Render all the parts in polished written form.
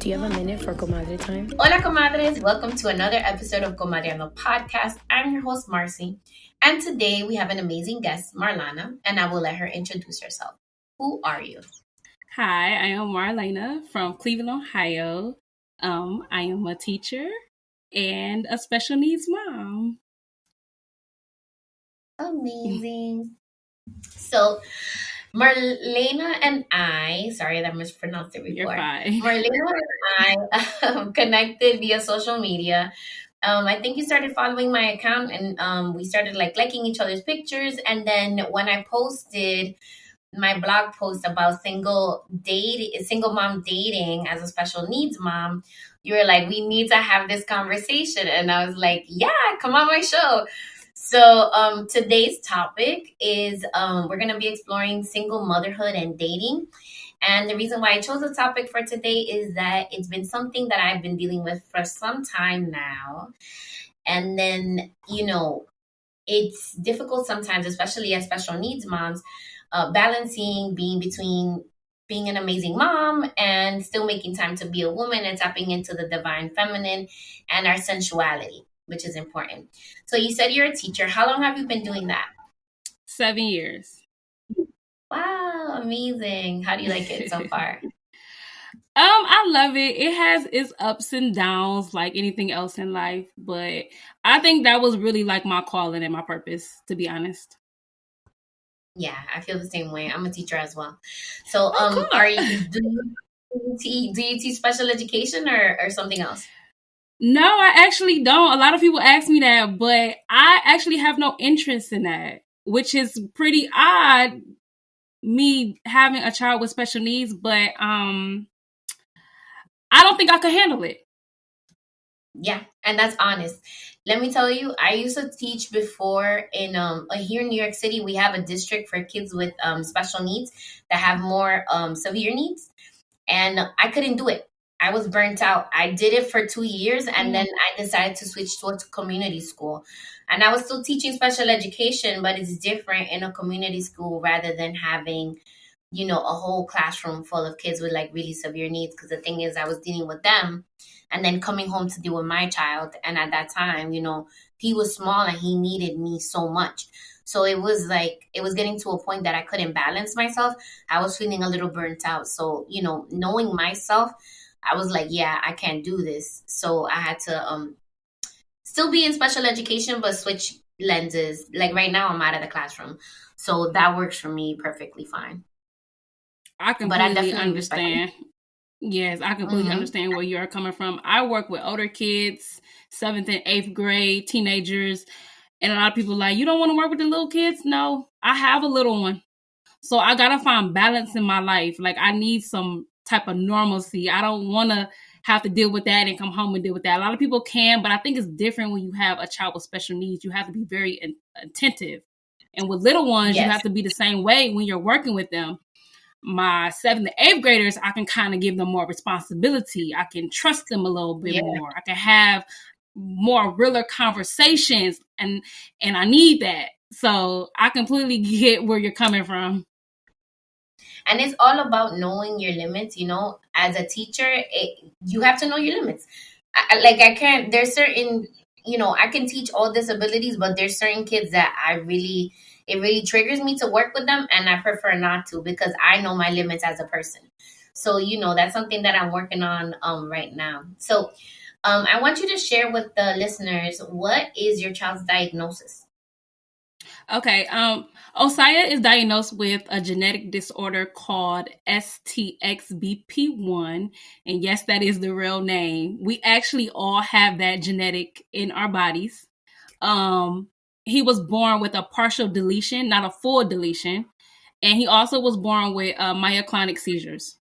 Do you have a minute for Comadre time? Hola Comadres, welcome to another episode of Comadreando podcast. I'm your host Marcy, and today we have an amazing guest, Marlana, and I will let her introduce herself. Who are you? Hi, I am Marlana from Cleveland, Ohio. I am a teacher and a special needs mom. Amazing. So, Marlena and I, sorry that I mispronounced it before. You're fine. Marlena and I connected via social media. I think you started following my account and we started liking each other's pictures. And then when I posted my blog post about single mom dating as a special needs mom, you were like, we need to have this conversation. And I was like, yeah, come on my show. So today's topic is we're going to be exploring single motherhood and dating. And the reason why I chose the topic for today is that it's been something that I've been dealing with for some time now. And then, it's difficult sometimes, especially as special needs moms, balancing being an amazing mom and still making time to be a woman and tapping into the divine feminine and our sensuality, which is important. So you said you're a teacher. How long have you been doing that? 7 years. Wow, amazing. How do you like it so far? I love it. It has its ups and downs like anything else in life, but I think that was really like my calling and my purpose, to be honest. Yeah, I feel the same way. I'm a teacher as well. So cool. do you teach special education or something else? No, I actually don't. A lot of people ask me that, but I actually have no interest in that, which is pretty odd, me having a child with special needs, but I don't think I could handle it. Yeah, and that's honest. Let me tell you, I used to teach before in here in New York City. We have a district for kids with special needs that have more severe needs, and I couldn't do it. I was burnt out. I did it for 2 years, and then I decided to switch to a community school. And I was still teaching special education, but it's different in a community school rather than having, a whole classroom full of kids with really severe needs. Because the thing is, I was dealing with them and then coming home to deal with my child. And at that time, he was small and he needed me so much. So it was getting to a point that I couldn't balance myself. I was feeling a little burnt out. So, knowing myself, I was like, yeah, I can't do this. So I had to still be in special education, but switch lenses. Like right now, I'm out of the classroom. So that works for me perfectly fine. I completely understand. Yes, I completely understand where you're coming from. I work with older kids, 7th and 8th grade, teenagers. And a lot of people are like, you don't want to work with the little kids? No, I have a little one. So I got to find balance in my life. Like I need some type of normalcy. I don't want to have to deal with that and come home and deal with that. A lot of people can, but I think it's different when you have a child with special needs. You have to be very attentive. And with little ones, You have to be the same way when you're working with them. My 7th and 8th graders, I can kind of give them more responsibility. I can trust them a little bit more. I can have more realer conversations, and I need that. So I completely get where you're coming from. And it's all about knowing your limits. As a teacher, you have to know your limits. I can't, there's certain, I can teach all disabilities, but there's certain kids that it really triggers me to work with them. And I prefer not to because I know my limits as a person. So, that's something that I'm working on right now. So I want you to share with the listeners, what is your child's diagnosis? Okay. Osaya is diagnosed with a genetic disorder called STXBP1. And yes, that is the real name. We actually all have that genetic in our bodies. He was born with a partial deletion, not a full deletion. And he also was born with myoclonic seizures.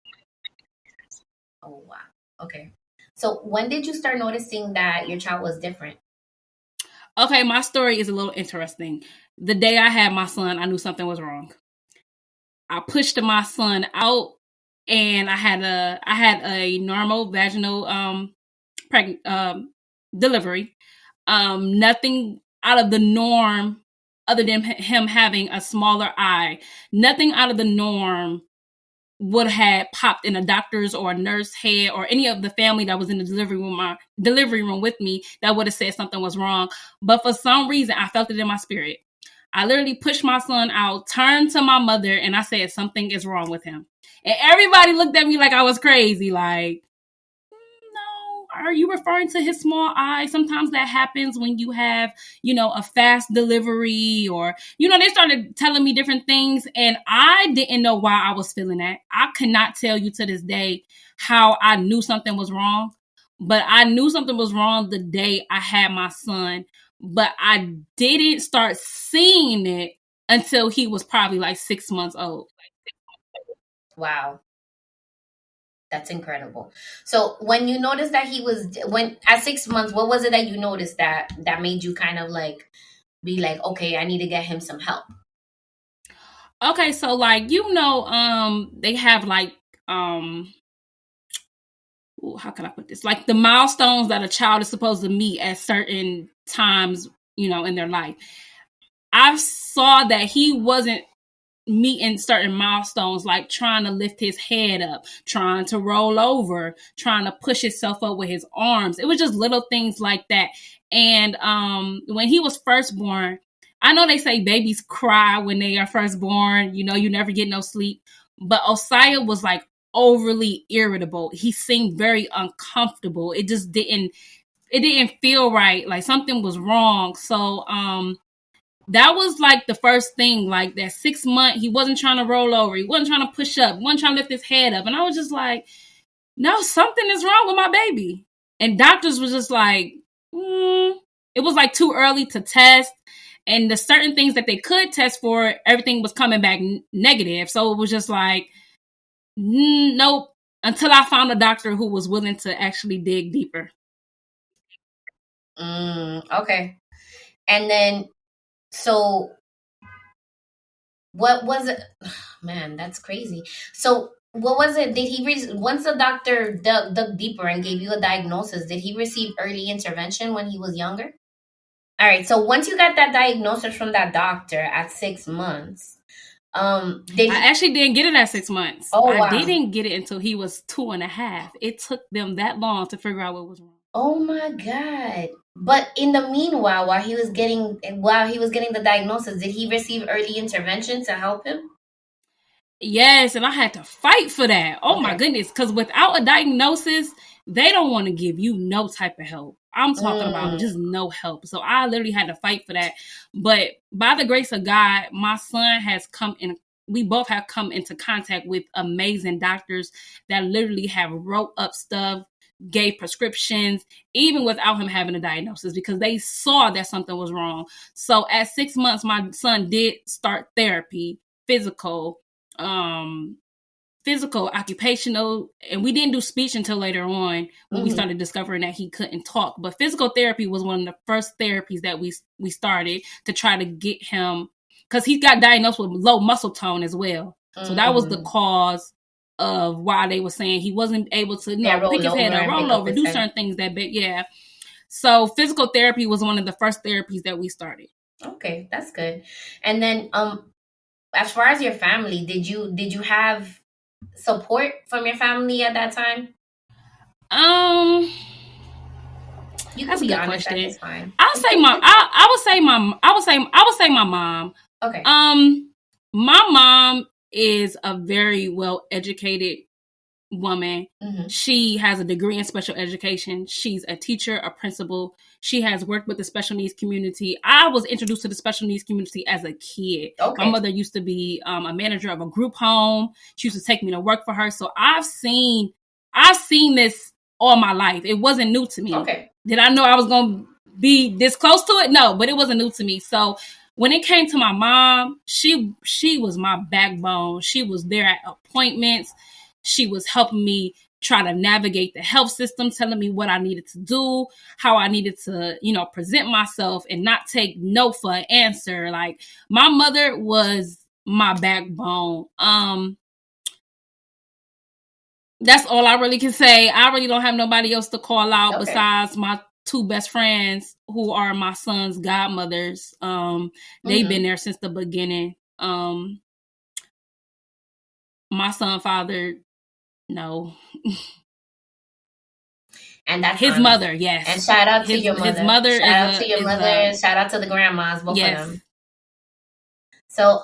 Oh, wow. Okay. So when did you start noticing that your child was different? Okay, my story is a little interesting. The day I had my son, I knew something was wrong. I pushed my son out, and I had a normal vaginal delivery. Nothing out of the norm, other than him having a smaller eye. Nothing out of the norm would have popped in a doctor's or a nurse head or any of the family that was in the delivery room with me that would have said something was wrong. But for some reason, I felt it in my spirit. I literally pushed my son out, turned to my mother, and I said, something is wrong with him. And everybody looked at me like I was crazy. Like, no, are you referring to his small eye? Sometimes that happens when you have, a fast delivery or, they started telling me different things. And I didn't know why I was feeling that. I could not tell you to this day how I knew something was wrong. But I knew something was wrong the day I had my son. But I didn't start seeing it until he was probably like 6 months old. Wow. That's incredible. So when you noticed that at 6 months, what was it that you noticed that made you kind of like be like, okay, I need to get him some help? Okay, so like, they have like, how can I put this? Like the milestones that a child is supposed to meet at certain times, in their life. I saw that he wasn't meeting certain milestones, like trying to lift his head up, trying to roll over, trying to push himself up with his arms. It was just little things like that. And when he was first born, I know they say babies cry when they are first born, you never get no sleep. But Osiah was like overly irritable. He seemed very uncomfortable. It just didn't feel right. Like something was wrong. So that was like the first thing. Like that 6 month, he wasn't trying to roll over. He wasn't trying to push up. He wasn't trying to lift his head up. And I was just like, no, something is wrong with my baby. And doctors was just like, it was like too early to test. And the certain things that they could test for, everything was coming back negative. So it was just like, nope, until I found a doctor who was willing to actually dig deeper. Okay. And then, so what was it? Man, that's crazy. So what was it? Did he, once the doctor dug deeper and gave you a diagnosis, did he receive early intervention when he was younger? All right. So once you got that diagnosis from that doctor at 6 months, I actually didn't get it at 6 months. Oh, wow. I didn't get it until he was 2.5. It took them that long to figure out what was wrong. Oh my God. But in the meanwhile, while he was getting the diagnosis, did he receive early intervention to help him? Yes, and I had to fight for that. Oh, okay. My goodness. Because without a diagnosis, they don't want to give you no type of help. I'm talking about just no help. So I literally had to fight for that. But by the grace of God, my son has we both have come into contact with amazing doctors that literally have wrote up stuff, gave prescriptions, even without him having a diagnosis, because they saw that something was wrong. So at 6 months, my son did start therapy, physical, occupational, and we didn't do speech until later on when we started discovering that he couldn't talk. But physical therapy was one of the first therapies that we started to try to get him, because he got diagnosed with low muscle tone as well. So that was the cause of why they were saying he wasn't able to pick his head up, roll over, do certain things that big. Yeah. So physical therapy was one of the first therapies that we started. Okay, that's good. And then as far as your family, did you have support from your family at that time? You that's can a be good honest, question. that's fine. I would say my mom. Okay. My mom is a very well educated woman. She has a degree in special education. She's a teacher, a principal. She has worked with the special needs community. I was introduced to the special needs community as a kid. Okay. My mother used to be a manager of a group home. She used to take me to work for her. So I've seen this all my life. It wasn't new to me. Okay. Did I know I was going to be this close to it? No, but it wasn't new to me. So when it came to my mom, she was my backbone. She was there at appointments. She was helping me try to navigate the health system, telling me what I needed to do, how I needed to, present myself and not take no for an answer. Like, my mother was my backbone. That's all I really can say. I really don't have nobody else to call out besides my two best friends who are my son's godmothers. They've been there since the beginning. My My son father, no. And that's his honest. mother, yes. And shout out to your mother. His mother shout out to your mother. And shout out to the grandmas, both of them. So,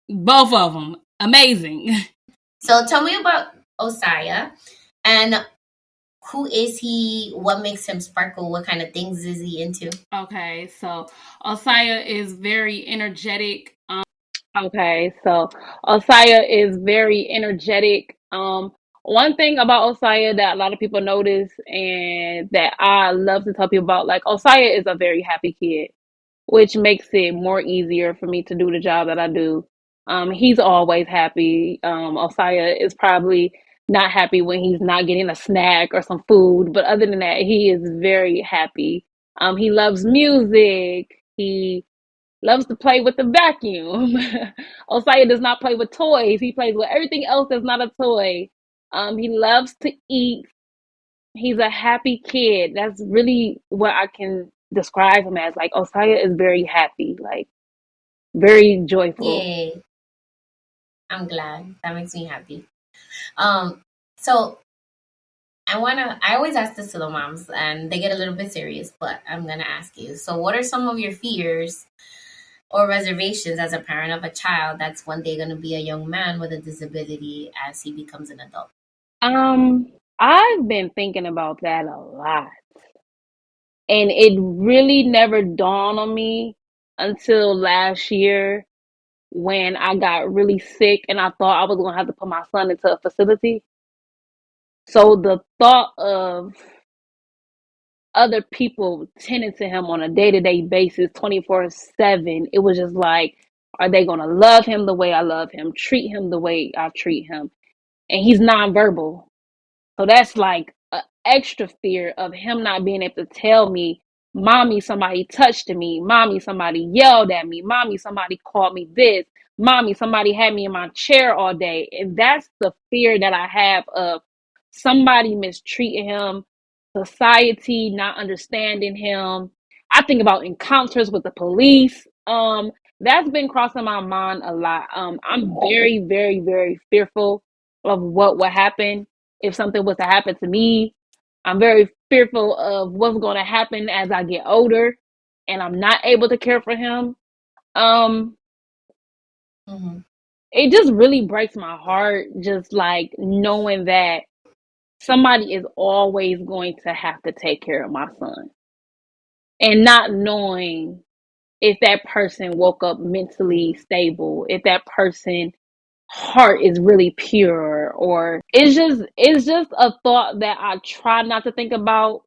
both of them, amazing. So tell me about Osiah, and who is he? What makes him sparkle? What kind of things is he into? Okay, so Osiah is very energetic. Okay, so Osiah is very energetic. One thing about Osiah that a lot of people notice and that I love to tell people about, like, Osiah is a very happy kid, which makes it more easier for me to do the job that I do. He's always happy. Osiah is probably not happy when he's not getting a snack or some food, but other than that, he is very happy. He loves music. He loves to play with the vacuum. Osiah does not play with toys. He plays with everything else that's not a toy. He loves to eat. He's a happy kid. That's really what I can describe him as. Like, Osiah is very happy, like very joyful. Yay. I'm glad. That makes me happy. So I always ask this to the moms and they get a little bit serious, but I'm gonna ask you. So what are some of your fears or reservations as a parent of a child that's one day gonna be a young man with a disability as he becomes an adult? I've been thinking about that a lot. And it really never dawned on me until last year when I got really sick and I thought I was going to have to put my son into a facility. So the thought of other people tending to him on a day-to-day basis, 24/7, it was just like, are they going to love him the way I love him, treat him the way I treat him? And he's nonverbal. So that's like an extra fear of him not being able to tell me, mommy, somebody touched me. Mommy, somebody yelled at me. Mommy, somebody called me this. Mommy, somebody had me in my chair all day. And that's the fear that I have of somebody mistreating him, society not understanding him. I think about encounters with the police. That's been crossing my mind a lot. I'm very, very, very fearful of what would happen if something was to happen to me. I'm very fearful of what's going to happen as I get older and I'm not able to care for him. It just really breaks my heart, just like knowing that somebody is always going to have to take care of my son and not knowing if that person woke up mentally stable, if that person heart is really pure, or it's just a thought that I try not to think about,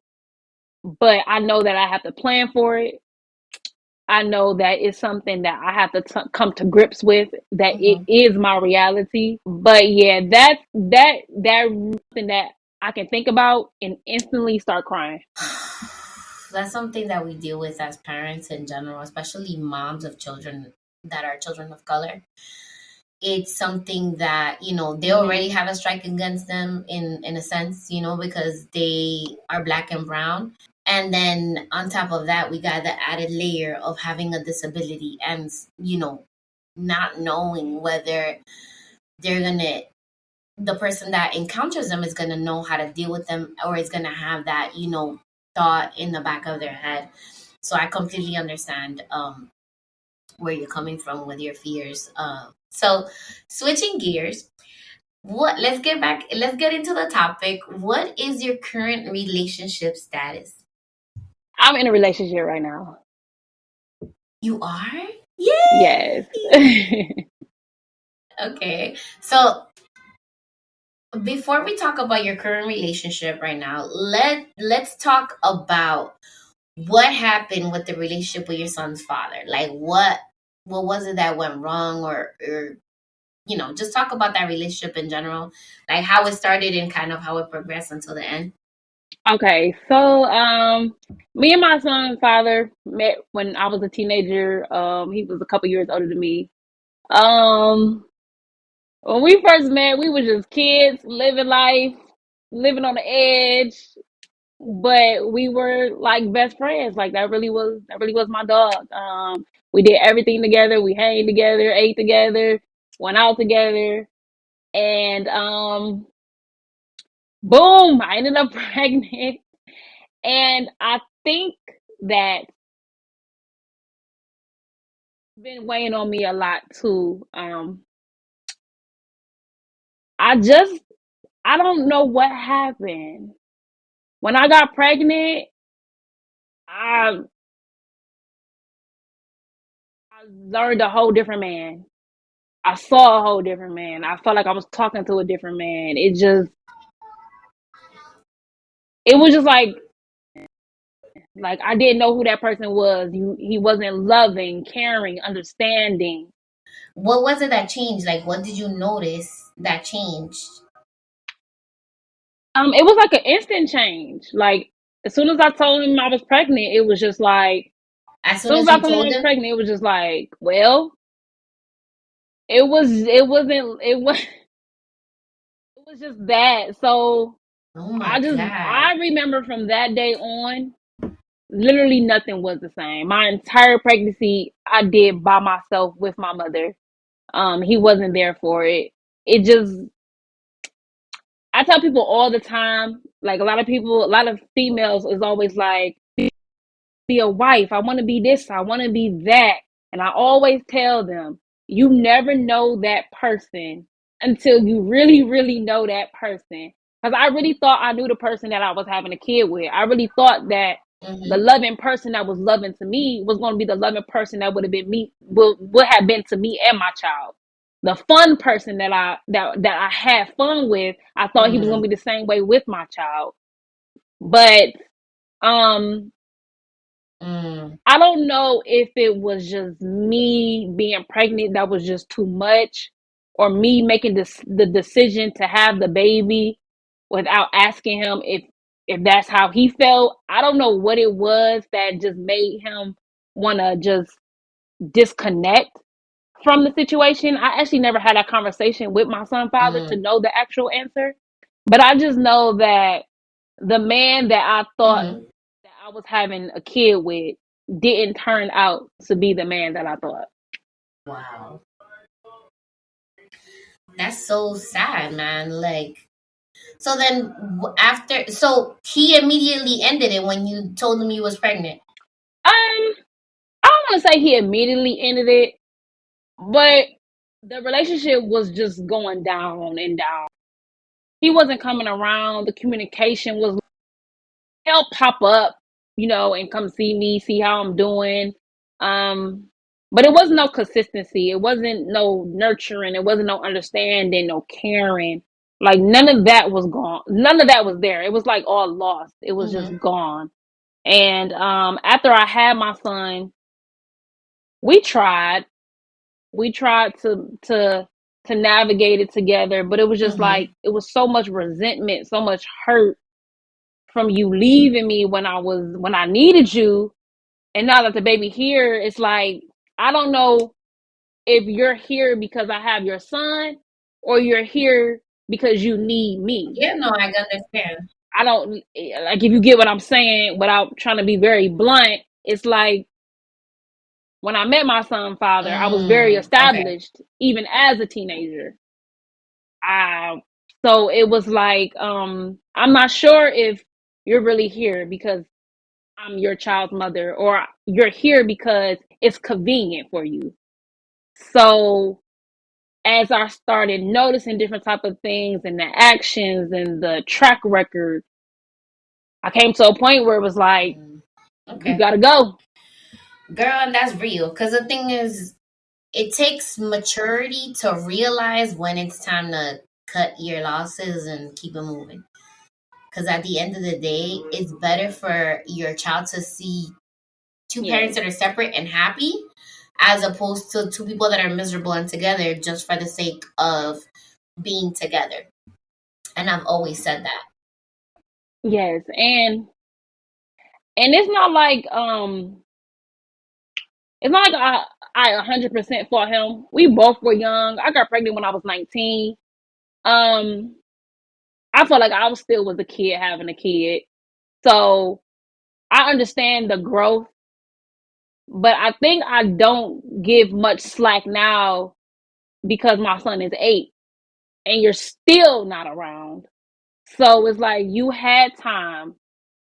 but I know that I have to plan for it. I know that it's something that I have to come to grips with, that it is my reality. But yeah, that's something that I can think about and instantly start crying. That's something that we deal with as parents in general, especially moms of children that are children of color. It's something that, they already have a strike against them in a sense, because they are Black and brown. And then on top of that, we got the added layer of having a disability and, not knowing whether the person that encounters them is going to know how to deal with them, or is going to have that, thought in the back of their head. So I completely understand where you're coming from with your fears. So switching gears, let's get into the topic. What is your current relationship status? I'm in a relationship right now. You are? Yay! Yes. Okay. So before we talk about your current relationship right now, let's talk about what happened with the relationship with your son's father. Like what was it that went wrong, or just talk about that relationship in general, like how it started and kind of how it progressed until the end. Okay, so me and my son's father met when I was a teenager. He was a couple years older than me. When we first met, we were just kids living life, living on the edge, but we were like best friends. Like that really was my dog. We did everything together. We hanged together, ate together, went out together, And boom, I ended up pregnant. And I think that been weighing on me a lot too. I don't know what happened. When I got pregnant, I learned a whole different man. I saw a whole different man. I felt like I was talking to a different man. It was just like I didn't know who that person was. He wasn't loving, caring, understanding. What was it that changed? Like, what did you notice that changed? It was like an instant change. Like, as soon as I told him I was pregnant, it was just like, as soon as I told him I was pregnant, it was just like, well, it was just that. So oh my God. I remember from that day on, literally nothing was the same. My entire pregnancy I did by myself with my mother. He wasn't there for it. I tell people all the time, like a lot of females is always like, be a wife. I want to be this. I want to be that. And I always tell them, you never know that person until you really, really know that person. Because I really thought I knew the person that I was having a kid with. I really thought that the loving person that was loving to me was going to be the loving person that would have been me, would have been to me and my child. The fun person that I had fun with, I thought he was going to be the same way with my child. But I don't know if it was just me being pregnant that was just too much, or me making the decision to have the baby without asking him if that's how he felt. I don't know what it was that just made him want to just disconnect from the situation. I actually never had that conversation with my son's father to know the actual answer, but I just know that the man that I thought that I was having a kid with didn't turn out to be the man that I thought. Wow. That's so sad, man. Like, so then so he immediately ended it when you told him you was pregnant? I don't want to say he immediately ended it, but the relationship was just going down and down. He wasn't coming around. The communication was, he'll pop up, and come see me, see how I'm doing. But it wasn't no consistency. It wasn't no nurturing. It wasn't no understanding, no caring. Like, none of that was gone. None of that was there. It was like all lost. It was just gone. And after I had my son, we tried to navigate it together, but it was just like, it was so much resentment, so much hurt from you leaving me when I needed you. And now that the baby here, it's like, I don't know if you're here because I have your son, or you're here because you need me. Yeah, no, I understand. I don't, like, if you get what I'm saying, without trying to be very blunt, it's like, when I met my son's father, I was very established, even as a teenager. So it was like, I'm not sure if you're really here because I'm your child's mother, or you're here because it's convenient for you. So as I started noticing different type of things and the actions and the track record, I came to a point where it was like, you gotta go. Girl, and that's real. Because the thing is, it takes maturity to realize when it's time to cut your losses and keep it moving. Because at the end of the day, it's better for your child to see two parents that are separate and happy, as opposed to two people that are miserable and together just for the sake of being together. And I've always said that. Yes, and it's not like I 100% fought him. We both were young. I got pregnant when I was 19. I felt like I was still a kid having a kid. So I understand the growth, but I think I don't give much slack now because my son is 8. and you're still not around. So it's like you had time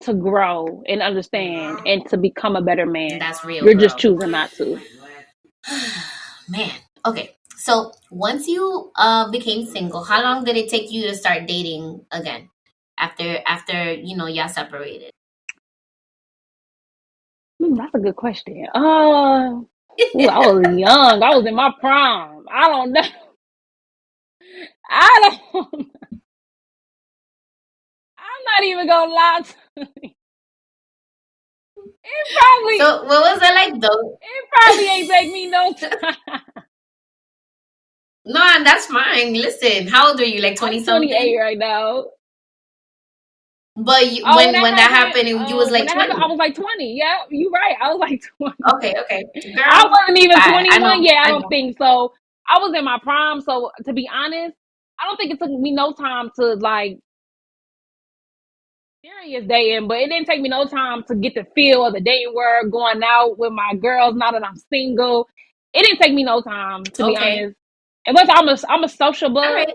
to grow and understand and to become a better man. That's real, You're just girl. choosing not to. Man. Okay. So once you became single, how long did it take you to start dating again? After y'all separated. That's a good question. I was young. I was in my prime. I don't know. I don't. I'm not even gonna lie to you. It probably. So what was it like though? It probably ain't take me no time. No, and that's fine. Listen, how old are you? Like 20 I'm 28 something? right now. But when that happened, you was when like that happened, 20. I was like 20. Yeah, you right. I was like 20. Okay, I girl. wasn't even I 21 know, yet. I I don't know. think so. I was in my prime. So to be honest, I don't think it took me no time to like serious dating, but it didn't take me no time to get the feel of the dating world, going out with my girls now that I'm single. It didn't take me no time, to be Okay, honest. And plus, I'm a social all bug. right.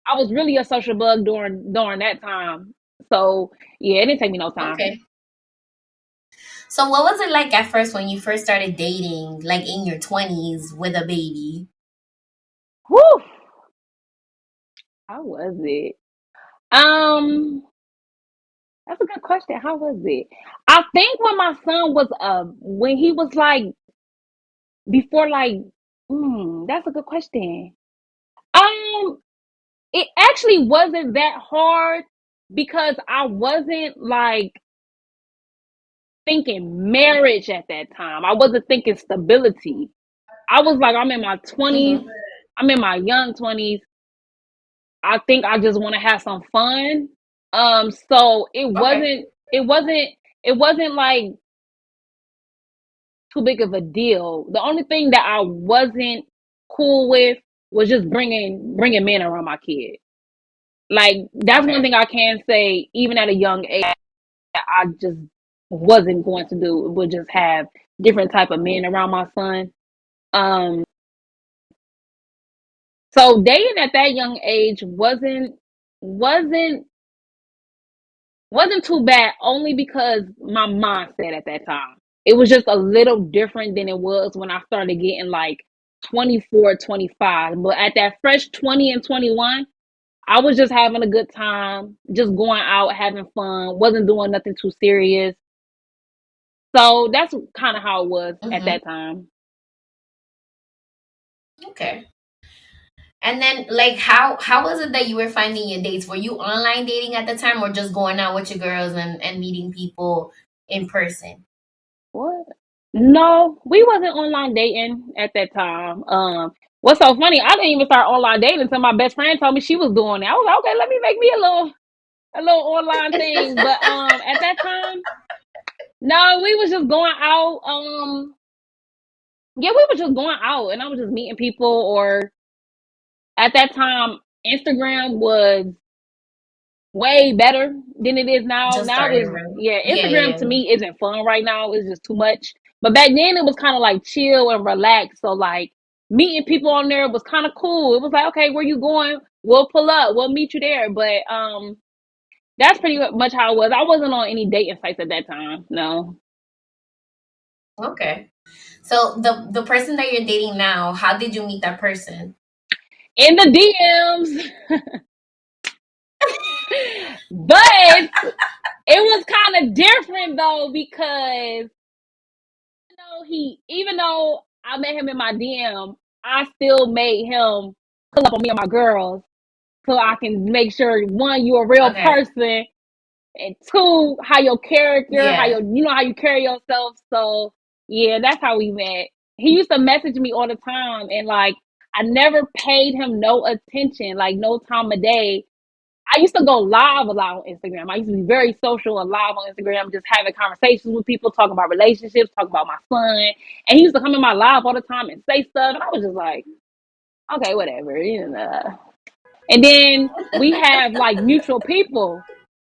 I was really a social bug during that time. So yeah, it didn't take me no time. Okay. So what was it like at first when you first started dating, like in your 20s with a baby? Whew. How was it? Um, that's a good question. How was it? I think when my son was when he was like before like that's a good question. Um, it actually wasn't that hard because I wasn't like thinking marriage at that time. I wasn't thinking stability. I was like, I'm in my 20s. Mm-hmm. I'm in my young 20s. I think I just want to have some fun. So Okay. it wasn't like too big of a deal. The only thing that I wasn't cool with was just bringing men around my kid. Like that's one Okay. thing I can say. Even at a young age, I just wasn't going to do. Would just have different type of men around my son. Um, so dating at that young age wasn't wasn't too bad only because my mindset at that time. It was just a little different than it was when I started getting like 24, 25. But at that fresh 20 and 21, I was just having a good time, just going out, having fun, wasn't doing nothing too serious. So that's kind of how it was at Mm-hmm. that time. Okay. And then, like, how was it that you were finding your dates? Were you online dating at the time, or just going out with your girls and meeting people in person? What? No, we wasn't online dating at that time. What's so funny? I didn't even start online dating until my best friend told me she was doing it. I was like, okay, let me make me a little online thing. But at that time, no, we was just going out. Yeah, we were just going out, and I was just meeting people. Or at that time, Instagram was way better than it is now. Just Now starting, is right? yeah, Yeah, Instagram yeah, to me isn't fun right now. It's just too much. But back then it was kind of like chill and relaxed. So like meeting people on there was kind of cool. It was like, okay, where you going? We'll pull up. We'll meet you there. But that's pretty much how it was. I wasn't on any dating sites at that time. No. yeah. Okay. So the person that you're dating now, how did you meet that person? In the DMs. But it was kind of different though because even though I met him in my DM, I still made him pull up on me and my girls so I can make sure one, you're a real Okay. person, and two, how your character, how Yeah. how you carry yourself. So yeah, that's how we met. He used to message me all the time, and like I never paid him no attention, like no time of day. I used to go live a lot on Instagram. I used to be very social and live on Instagram, just having conversations with people, talking about relationships, talking about my son. And he used to come in my live all the time and say stuff. And I was just like, okay, whatever. And then we have like mutual people.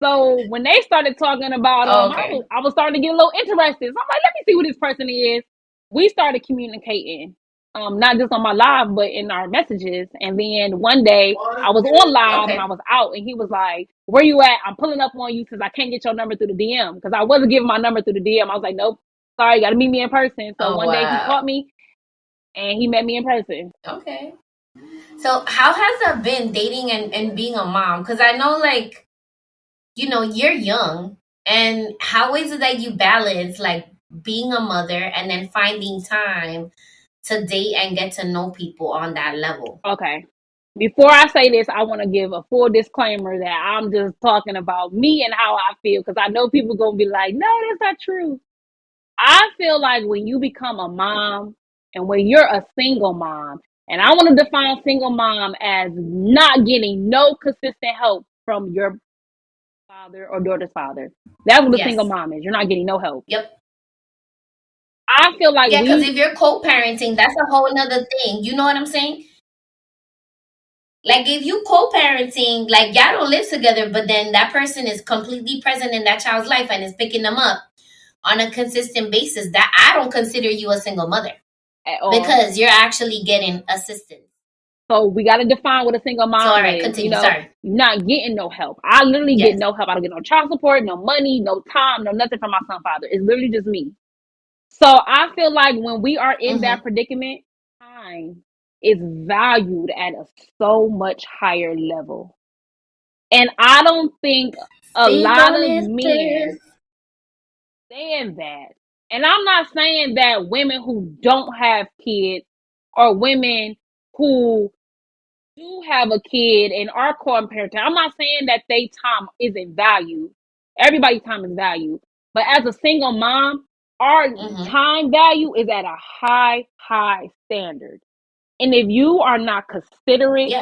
So when they started talking about Oh, him, okay. I was starting to get a little interested. So I'm like, let me see who this person is. We started communicating. not just on my live, but in our messages. And then one day I was on live and I was out, and he was like, "Where you at? I'm pulling up on you because I can't get your number through the DM." Because I wasn't giving my number through the DM. I was like, "Nope, sorry, you got to meet me in person." So one day he caught me, and he met me in person. Okay. So how has that been, dating and being a mom? Because I know, like, you're young, and how is it that you balance like being a mother and then finding time to date and get to know people on that level? Okay. Before I say this, I want to give a full disclaimer that I'm just talking about me and how I feel, because I know people going to be like, no, that's not true. I feel like when you become a mom and when you're a single mom, and I want to define single mom as not getting no consistent help from your father or daughter's father. That's what a single mom is. You're not getting no help. Yep. I feel like because if you're co-parenting, that's a whole nother thing. You know what I'm saying? Like, if you co-parenting, like, y'all don't live together, but then that person is completely present in that child's life and is picking them up on a consistent basis, that I don't consider you a single mother at all, because you're actually getting assistance. So we got to define what a single mom is. All right, continue. Sorry. You're not getting no help. I literally get no help. I don't get no child support, no money, no time, no nothing from my son father. It's literally just me. So I feel like when we are in that predicament, time is valued at a so much higher level. And I don't think a lot of men saying that. And I'm not saying that women who don't have kids or women who do have a kid and are co-parenting, I'm not saying that they time isn't valued. Everybody's time is valued. But as a single mom, our time value is at a high standard. And if you are not considerate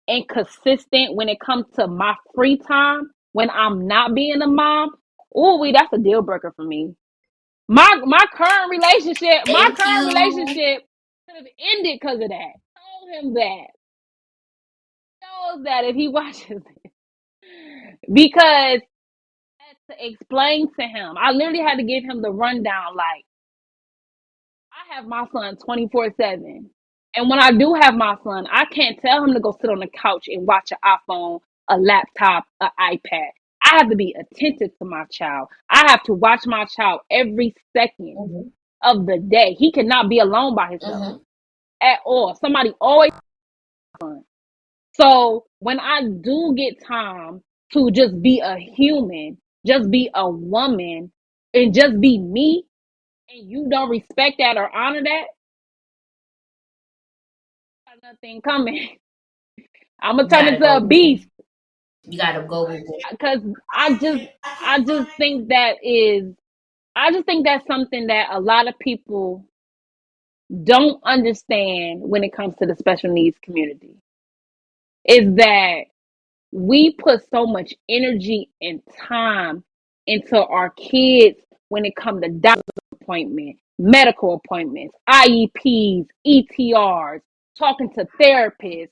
and consistent when it comes to my free time, when I'm not being a mom, that's a deal breaker for me. My current relationship, could have ended because of that. I told him that. Knows that if he watches it, because I had to explain to him. I literally had to give him the rundown. Like, I have my son 24/7, and when I do have my son, I can't tell him to go sit on the couch and watch an iPhone, a laptop, an iPad. I have to be attentive to my child. I have to watch my child every second of the day. He cannot be alone by himself at all. Somebody always. So when I do get time to just be a human, just be a woman, and just be me, and you don't respect that or honor that, got nothing coming. I'm gonna turn into a beast. You gotta go because I just think that's something that a lot of people don't understand when it comes to the special needs community. Is that we put so much energy and time into our kids when it comes to doctor's appointments, medical appointments, IEPs, ETRs, talking to therapists,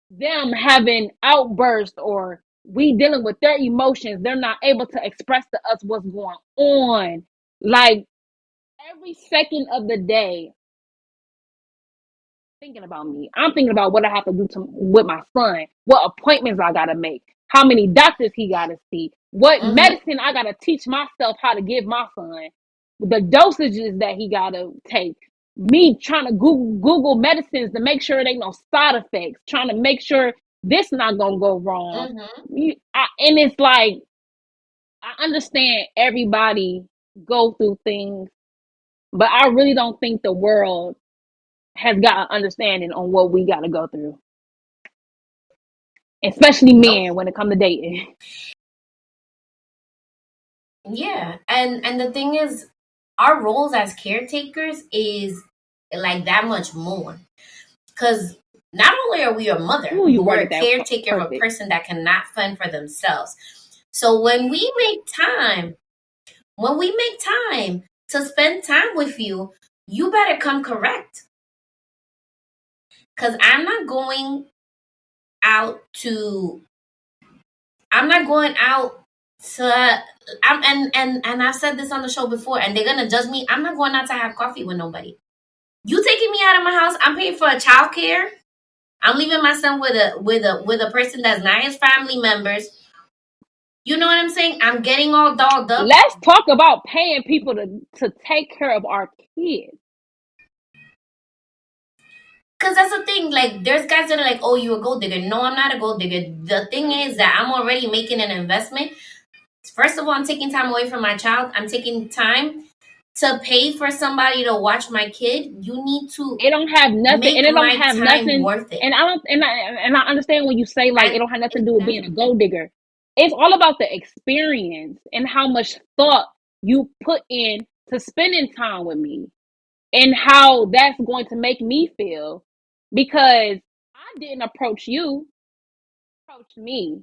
them having outbursts, or we dealing with their emotions. They're not able to express to us what's going on. Like, every second of the day, thinking about me. I'm thinking about what I have to do with my son, what appointments I gotta make, how many doctors he gotta see, what medicine I gotta teach myself how to give my son, the dosages that he gotta take. Me trying to Google medicines to make sure there ain't no side effects, trying to make sure this not gonna go wrong. And it's like, I understand everybody go through things, but I really don't think the world has got an understanding on what we got to go through, especially men when it comes to dating. Yeah, and the thing is, our roles as caretakers is like that much more, because not only are we a mother, we're a caretaker of a person that cannot fend for themselves. So when we make time to spend time with you, you better come correct. Because I'm not going out to, and I've said this on the show before, and they're gonna judge me. I'm not going out to have coffee with nobody. You taking me out of my house? I'm paying for a child care. I'm leaving my son with a person that's not his family members. You know what I'm saying? I'm getting all dolled up. Let's talk about paying people to take care of our kids. Because that's the thing. Like, there's guys that are like, oh, you a gold digger. No, I'm not a gold digger. The thing is that I'm already making an investment. First of all, I'm taking time away from my child. I'm taking time to pay for somebody to watch my kid. You need to. It don't have nothing, and it don't have nothing worth it. And I understand when you say like it don't have nothing to do with being a gold digger. It's all about the experience and how much thought you put in to spending time with me, and how that's going to make me feel. Because I didn't approach you, you approached me.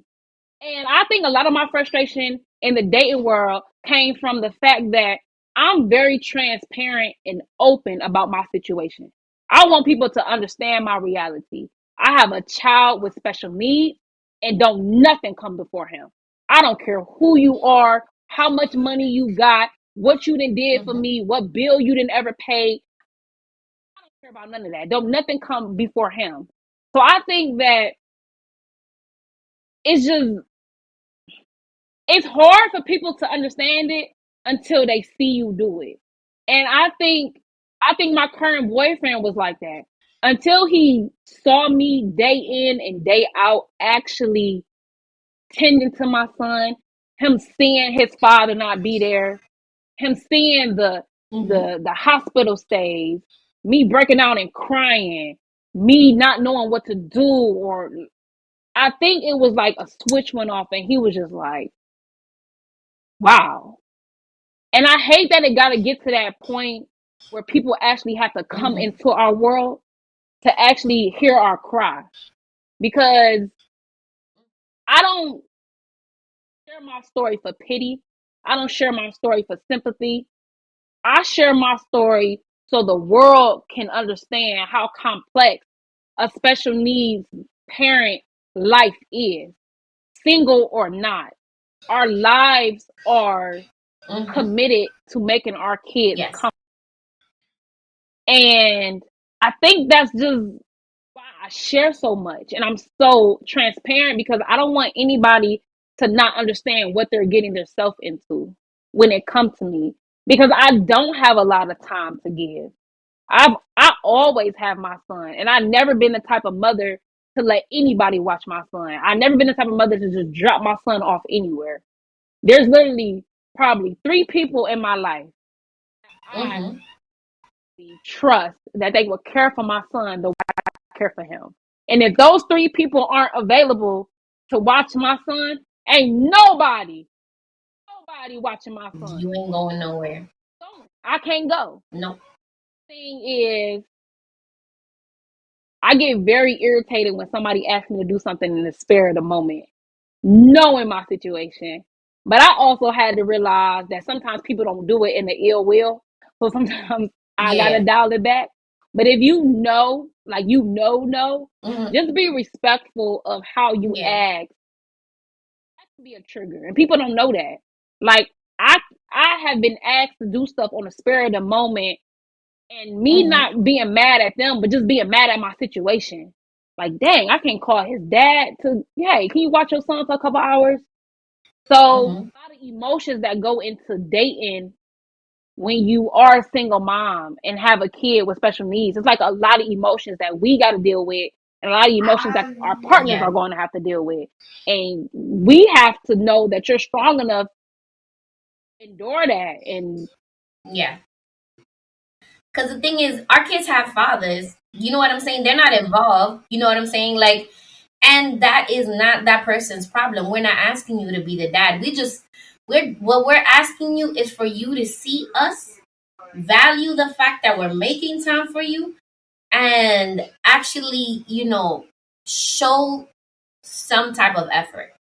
And I think a lot of my frustration in the dating world came from the fact that I'm very transparent and open about my situation. I want people to understand my reality. I have a child with special needs, and don't nothing come before him. I don't care who you are, how much money you got, what you done did for me, what bill you didn't ever pay. I don't care about none of that. Don't nothing come before him. So I think that it's just, it's hard for people to understand it until they see you do it. And I think my current boyfriend was like that. Until he saw me day in and day out actually tending to my son, him seeing his father not be there, him seeing the hospital stays, me breaking out and crying, me not knowing what to do, or I think it was like a switch went off and he was just like, wow. And I hate that it got to get to that point where people actually have to come into our world to actually hear our cry. Because I don't share my story for pity. I don't share my story for sympathy. I share my story so the world can understand how complex a special needs parent life is, single or not. Our lives are committed to making our kids comfortable. And I think that's just why I share so much, and I'm so transparent, because I don't want anybody to not understand what they're getting themselves into when it comes to me, because I don't have a lot of time to give. I always have my son, and I've never been the type of mother to let anybody watch my son. I've never been the type of mother to just drop my son off anywhere. There's literally probably 3 people in my life I trust that they will care for my son the way I care for him. And if those 3 people aren't available to watch my son, ain't nobody watching my son. You ain't going nowhere. I can't go. No. Thing is, I get very irritated when somebody asks me to do something in the spur of the moment, knowing my situation. But I also had to realize that sometimes people don't do it in the ill will. So sometimes I gotta dial it back. But if you know, like just be respectful of how you act. That can be a trigger, and people don't know that. Like I have been asked to do stuff on the spur of the moment, and me not being mad at them, but just being mad at my situation. Like, dang, I can't call his dad to, hey, can you watch your son for a couple hours? So a lot of emotions that go into dating when you are a single mom and have a kid with special needs. It's like a lot of emotions that we got to deal with, and a lot of emotions that our partners are going to have to deal with. And we have to know that you're strong enough to endure that. And because the thing is, our kids have fathers. You know what I'm saying? They're not involved. You know what I'm saying? Like, and that is not that person's problem. We're not asking you to be the dad. What we're asking you is for you to see us, value the fact that we're making time for you, and actually, show some type of effort.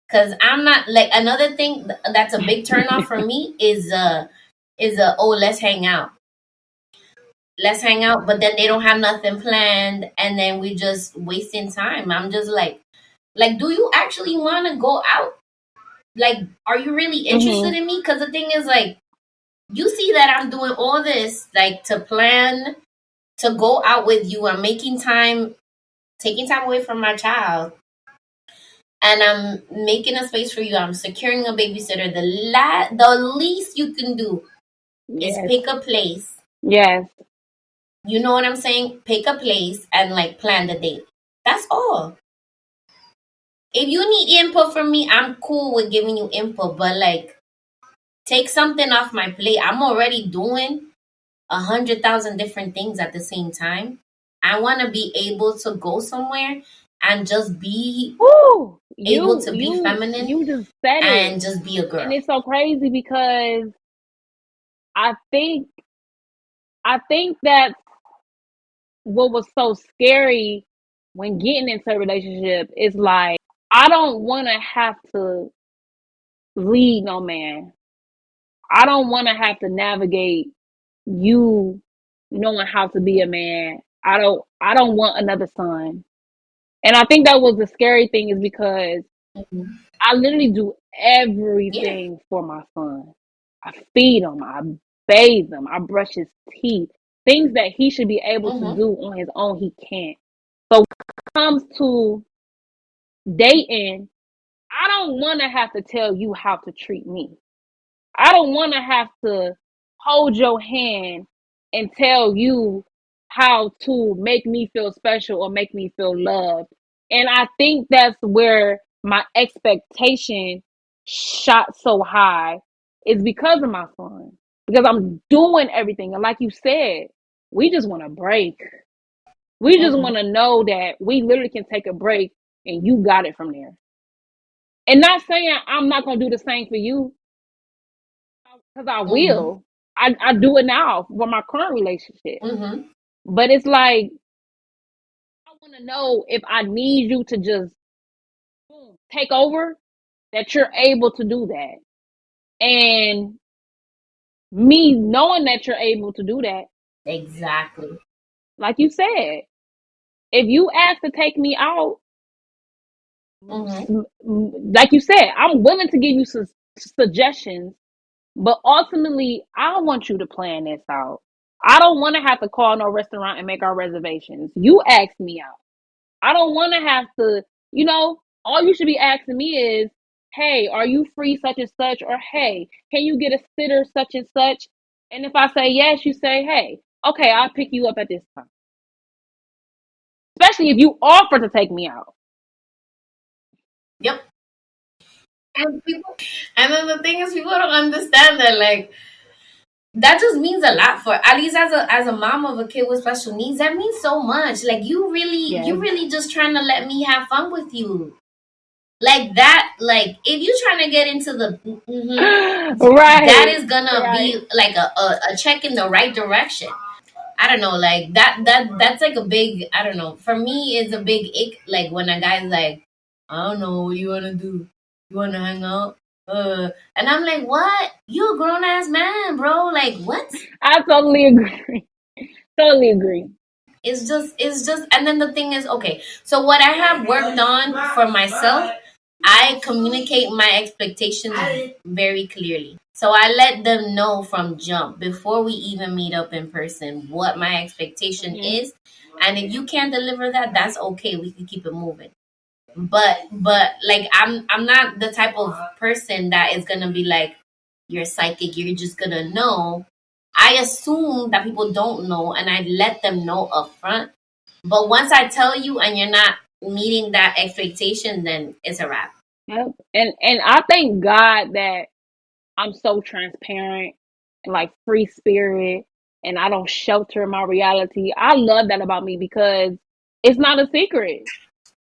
Because I'm not, like, another thing that's a big turnoff for me is let's hang out. Let's hang out, but then they don't have nothing planned, and then we just wasting time. I'm just like, do you actually want to go out? Like, are you really interested in me? Because the thing is, like, you see that I'm doing all this, like, to plan to go out with you. I'm making time, taking time away from my child, and I'm making a space for you. I'm securing a babysitter. The least you can do is pick a place. Yes. You know what I'm saying? Pick a place and like plan the date. That's all. If you need input from me, I'm cool with giving you input, but like take something off my plate. I'm already doing 100,000 different things at the same time. I want to be able to go somewhere and just be able to be feminine. You just said and it. Just be a girl. And it's so crazy because I think that's what was so scary when getting into a relationship is like, I don't want to have to lead no man. I don't want to have to navigate you knowing how to be a man. I don't want another son. And I think that was the scary thing, is because I literally do everything for my son. I feed him, I bathe him, I brush his teeth. Things that he should be able to do on his own, he can't. So when it comes to dating, I don't want to have to tell you how to treat me. I don't want to have to hold your hand and tell you how to make me feel special or make me feel loved. And I think that's where my expectation shot so high, is because of my son. Because I'm doing everything. And like you said, we just want to break. We just want to know that we literally can take a break and you got it from there. And not saying I'm not going to do the same for you, because I will. I do it now for my current relationship. But it's like, I want to know, if I need you to just take over, that you're able to do that. And me knowing that you're able to do that. Exactly. Like you said, if you ask to take me out, like you said, I'm willing to give you some suggestions, but ultimately, I want you to plan this out. I don't want to have to call no restaurant and make our reservations. You asked me out. I don't want to have to, all you should be asking me is, hey, are you free such and such? Or, hey, can you get a sitter such and such? And if I say yes, you say, hey, okay, I'll pick you up at this time. Especially if you offer to take me out. Yep. And then the thing is, people don't understand that, like, that just means a lot, for at least as a mom of a kid with special needs. That means so much. Like, you really just trying to let me have fun with you. Like that, like if you're trying to get into the right, that is gonna be like a check in the right direction. I don't know, like that's like a big, I don't know, for me it's a big ick, like when a guy's like, I don't know, what you wanna do? You wanna hang out? And I'm like, what? You a grown ass man, bro. Like, what? I totally agree. Totally agree. It's just, and then the thing is, okay, so what I have worked on for myself, I communicate my expectations very clearly. So I let them know from jump, before we even meet up in person, what my expectation is. And if you can't deliver that, that's okay. We can keep it moving. But like, I'm not the type of person that is gonna be like, you're psychic, you're just gonna know. I assume that people don't know, and I let them know up front. But once I tell you and you're not meeting that expectation, then it's a wrap. Yep. And I thank God that I'm so transparent and like free spirit, and I don't shelter my reality. I love that about me, because it's not a secret.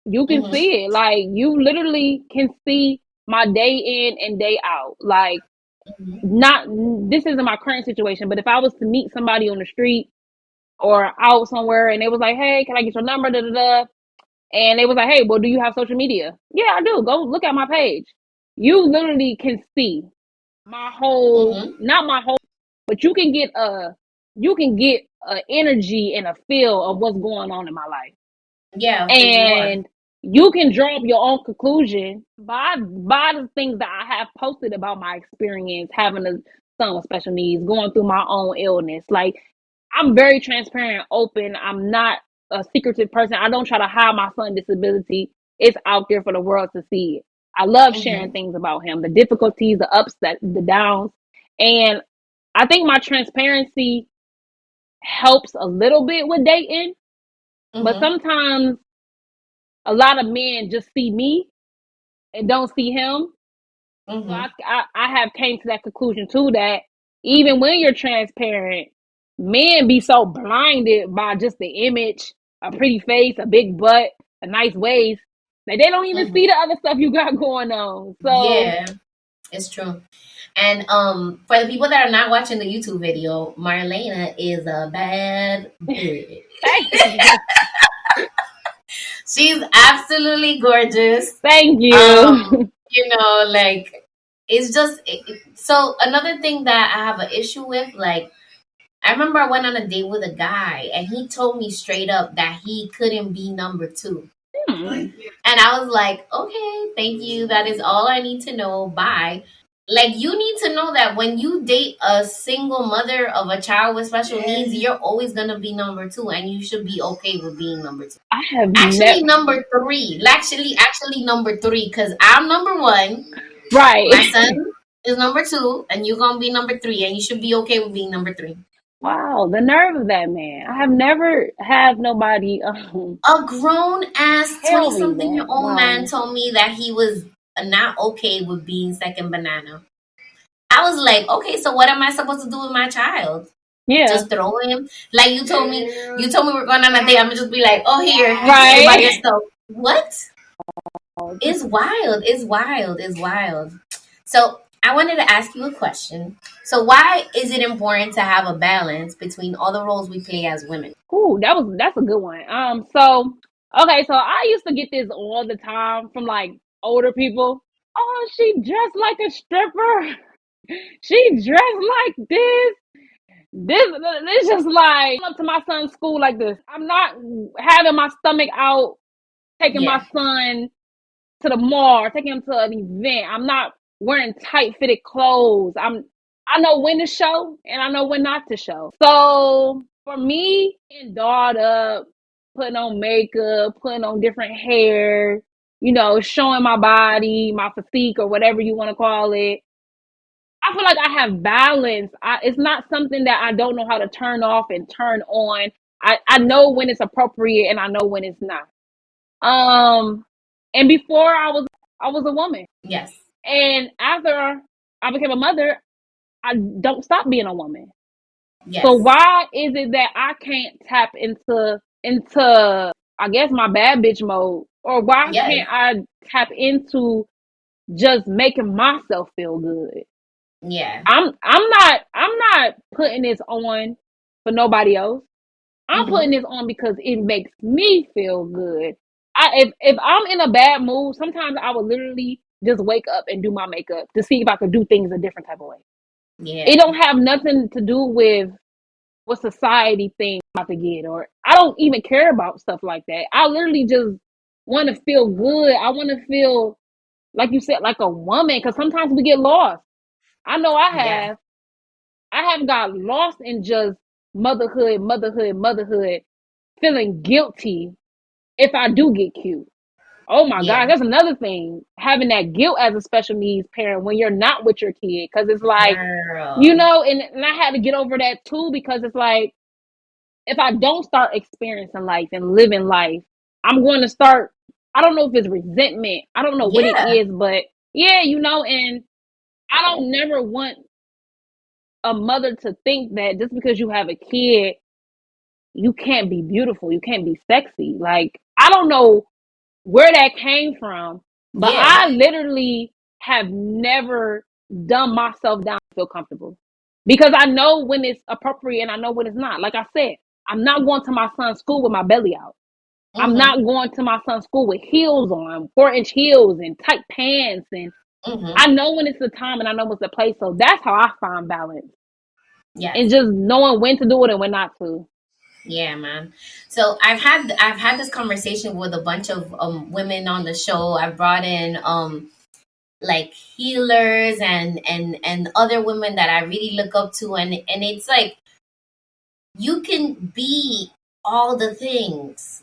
You can see it. Like, you literally can see my day in and day out. Like, this isn't my current situation, but if I was to meet somebody on the street or out somewhere and they was like, hey, can I get your number? Da, da, da. And they was like, hey, well, do you have social media? Yeah, I do. Go look at my page. You literally can see my whole, not my whole, but you can get a energy and a feel of what's going on in my life. Yeah. And you can draw up your own conclusion by the things that I have posted about my experience having a son with special needs, going through my own illness. Like, I'm very transparent, open. I'm not a secretive person. I don't try to hide my son's disability. It's out there for the world to see it. I love sharing things about him, the difficulties, the ups, the downs. And I think my transparency helps a little bit with dating. But sometimes a lot of men just see me and don't see him. So I have came to that conclusion too, that even when you're transparent, men be so blinded by just the image, a pretty face, a big butt, a nice waist, that they don't even see the other stuff you got going on. So yeah, it's true. And for the people that are not watching the YouTube video, Marlana is a bad bitch. She's absolutely gorgeous. Thank you. You know, like, it's just so another thing that I have an issue with, like, I remember I went on a date with a guy and he told me straight up that he couldn't be number 2. And I was like, okay, thank you. That is all I need to know. Bye. Like, you need to know that when you date a single mother of a child with special needs, you're always going to be number 2, and you should be okay with being number 2. I have number 3. Actually number 3, because I'm number 1. Right. My son is number 2, and you're going to be number 3, and you should be okay with being number 3. Wow, the nerve of that man. I have never had nobody. A grown ass 20-something-year-old man told me that he was not okay with being second banana. I was like, okay, so what am I supposed to do with my child? Yeah. Just throw him? Like, you told me we're going on a date. I'm going to just be like, oh, here, right, by yourself. What? It's wild. It's wild. It's wild. So I wanted to ask you a question. So why is it important to have a balance between all the roles we play as women? Ooh, that's a good one. So I used to get this all the time from like older people. Oh, she dressed like a stripper. She dressed like this. This just like up to my son's school like this. I'm not having my stomach out, taking my son to the mall, taking him to an event. I'm not wearing tight fitted clothes. I know when to show and I know when not to show. So for me, getting dolled up, putting on makeup, putting on different hair, showing my body, my physique, or whatever you want to call it, I feel like I have balance. It's not something that I don't know how to turn off and turn on. I know when it's appropriate and I know when it's not. And before I was a woman. Yes. And after I became a mother, I don't stop being a woman. Yes. So why is it that I can't tap into I guess my bad bitch mode? Or why can't I tap into just making myself feel good? Yeah. I'm not putting this on for nobody else. I'm putting this on because it makes me feel good. If I'm in a bad mood, sometimes I will literally just wake up and do my makeup to see if I could do things a different type of way. Yeah. It don't have nothing to do with what society thinks about to get, or I don't even care about stuff like that. I literally just want to feel good. I want to feel, like you said, like a woman, because sometimes we get lost. I know I have. I have got lost in just motherhood, feeling guilty if I do get cute. Oh my God, that's another thing. Having that guilt as a special needs parent when you're not with your kid. Because it's like, and I had to get over that too, because it's like, if I don't start experiencing life and living life, I'm going to start, I don't know if it's resentment. I don't know what it is, but and I don't never want a mother to think that just because you have a kid, you can't be beautiful, you can't be sexy. Like, I don't know where that came from, but I literally have never dumbed myself down to feel comfortable, because I know when it's appropriate and I know when it's not. Like I said, I'm not going to my son's school with my belly out. I'm not going to my son's school with heels on, 4-inch heels and tight pants. And I know when it's the time and I know what's the place. So that's how I find balance. Yeah. And just knowing when to do it and when not to. Yeah, man. So I've had this conversation with a bunch of women on the show. I've brought in like healers and other women that I really look up to, and it's like, you can be all the things.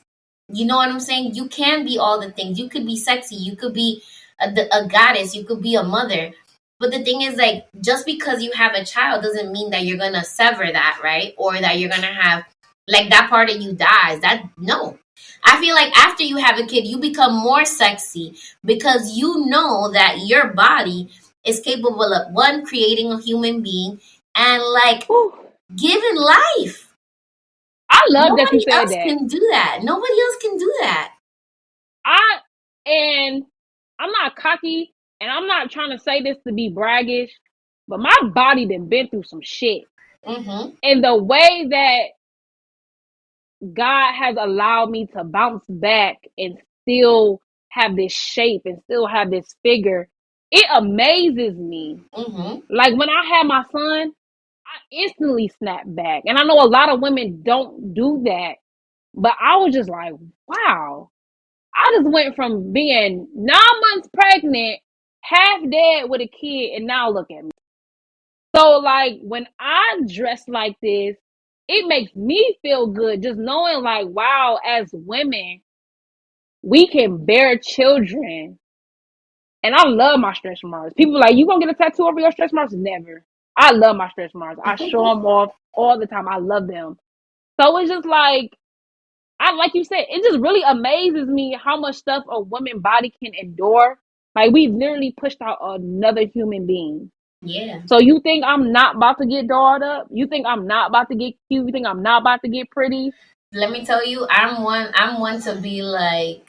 You know what I'm saying? You can be all the things. You could be sexy. You could be a goddess. You could be a mother. But the thing is, like, just because you have a child doesn't mean that you're going to sever that, right? Or that you're going to have, like, that part of you dies. No. I feel like after you have a kid, you become more sexy because you know that your body is capable of, one, creating a human being and, like, giving life. I love that you Nobody said else that. can do that. Nobody else can do that. And I'm not cocky, and I'm not trying to say this to be braggish, but my body done been through some shit. Mm-hmm. And the way that God has allowed me to bounce back and still have this shape and still have this figure, it amazes me. Mm-hmm. Like when I had my son, I instantly snapped back. And I know a lot of women don't do that, but I was just like, wow. I just went from being 9 months pregnant, half dead with a kid, and now look at me. So, like, when I dress like this, it makes me feel good just knowing, like, wow, as women, we can bear children. And I love my stretch marks. People are like, you gonna get a tattoo over your stretch marks? Never. I love my stretch marks. I show them off all the time. I love them. So it's just like like you said, it just really amazes me how much stuff a woman body can endure. Like we literally pushed out another human being. Yeah. So you think I'm not about to get dolled up? You think I'm not about to get cute? You think I'm not about to get pretty? Let me tell you, I'm one to be like,